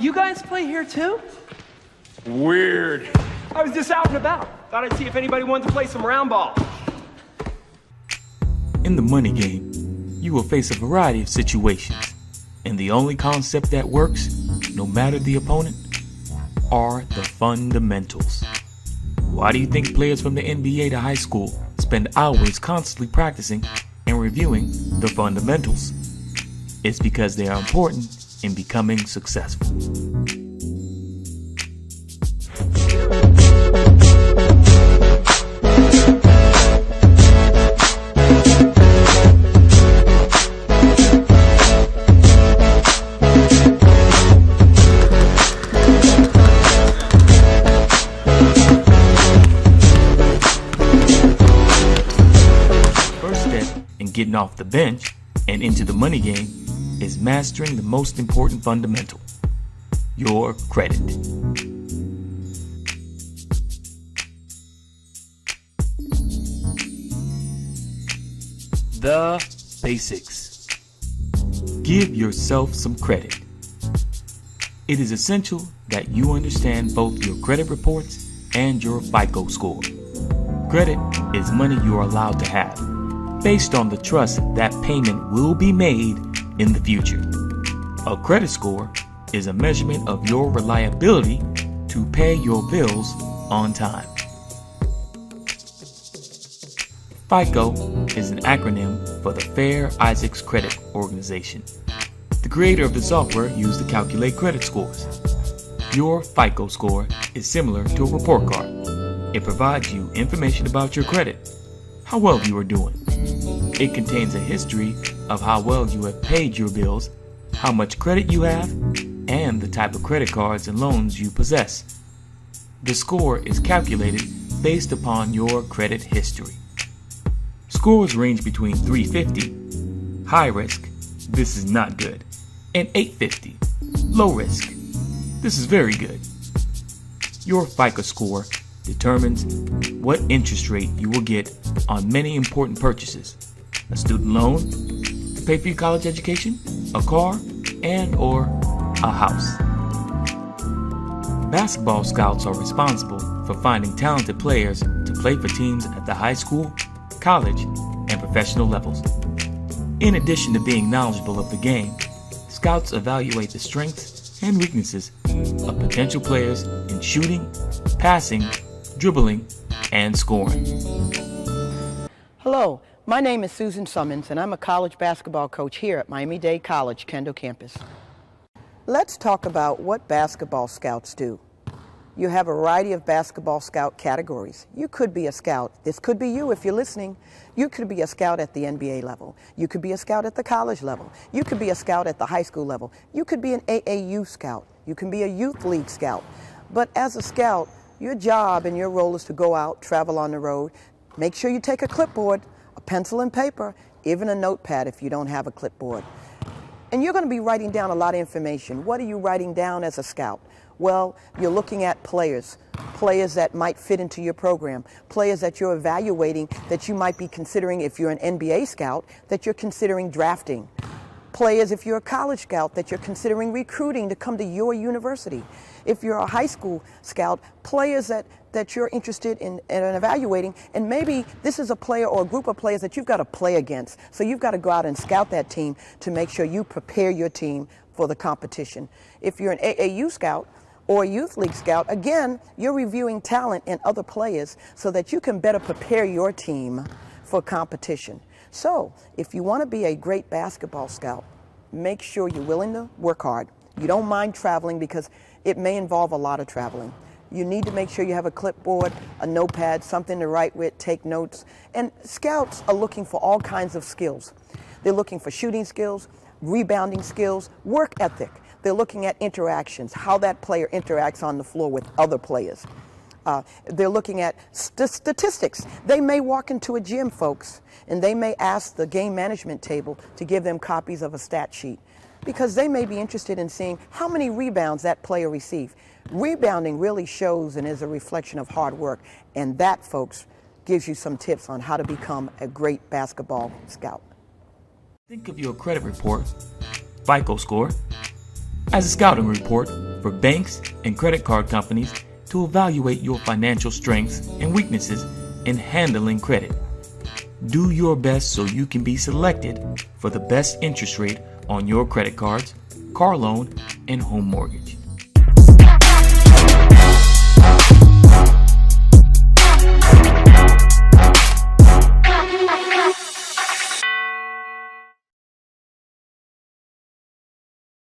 You guys play here too? Weird. I was just out and about. Thought I'd see if anybody wanted to play some round ball. In the money game, you will face a variety of situations, and the only concept that works, no matter the opponent, are the fundamentals. Why do you think players from the NBA to high school spend hours constantly practicing and reviewing the fundamentals? It's because they are important in becoming successful. First step in getting off the bench and into the money game is mastering the most important fundamental, your credit. The basics. Give yourself some credit. It is essential that you understand both your credit reports and your FICO score. Credit is money you are allowed to have, based on the trust that payment will be made in the future. A credit score is a measurement of your reliability to pay your bills on time. FICO is an acronym for the Fair Isaacs Credit Organization. The creator of the software used to calculate credit scores. Your FICO score is similar to a report card. It provides you information about your credit, how well you are doing. It contains a history of how well you have paid your bills, how much credit you have, and the type of credit cards and loans you possess. The score is calculated based upon your credit history. Scores range between 350, high risk, this is not good, and 850, low risk, this is very good. Your FICO score determines what interest rate you will get on many important purchases: a student loan, to pay for your college education, a car, and or a house. Basketball scouts are responsible for finding talented players to play for teams at the high school, college, and professional levels. In addition to being knowledgeable of the game, scouts evaluate the strengths and weaknesses of potential players in shooting, passing, dribbling, and scoring. Hello, my name is Susan Summons, and I'm a college basketball coach here at Miami-Dade College, Kendall campus. Let's talk about what basketball scouts do. You have a variety of basketball scout categories. You could be a scout. This could be you if you're listening. You could be a scout at the NBA level. You could be a scout at the college level. You could be a scout at the high school level. You could be an AAU scout. You can be a youth league scout. But as a scout, your job and your role is to go out, travel on the road. Make sure you take a clipboard, a pencil and paper, even a notepad if you don't have a clipboard. And you're going to be writing down a lot of information. What are you writing down as a scout? Well, you're looking at players that might fit into your program, players that you're evaluating that you might be considering, if you're an NBA scout, that you're considering drafting. Players, if you're a college scout, that you're considering recruiting to come to your university. If you're a high school scout, players that you're interested in evaluating, and maybe this is a player or a group of players that you've got to play against. So you've got to go out and scout that team to make sure you prepare your team for the competition. If you're an AAU scout or a youth league scout, again, you're reviewing talent in other players so that you can better prepare your team for competition. So if you want to be a great basketball scout, make sure you're willing to work hard. You don't mind traveling because it may involve a lot of traveling. You need to make sure you have a clipboard, a notepad, something to write with, take notes. And scouts are looking for all kinds of skills. They're looking for shooting skills, rebounding skills, work ethic. They're looking at interactions, how that player interacts on the floor with other players. They're looking at statistics. They may walk into a gym, folks, and they may ask the game management table to give them copies of a stat sheet, because they may be interested in seeing how many rebounds that player received. Rebounding really shows and is a reflection of hard work, and that, folks, gives you some tips on how to become a great basketball scout. Think of your credit report, FICO score, as a scouting report for banks and credit card companies to evaluate your financial strengths and weaknesses in handling credit. Do your best so you can be selected for the best interest rate on your credit cards, car loan, and home mortgage.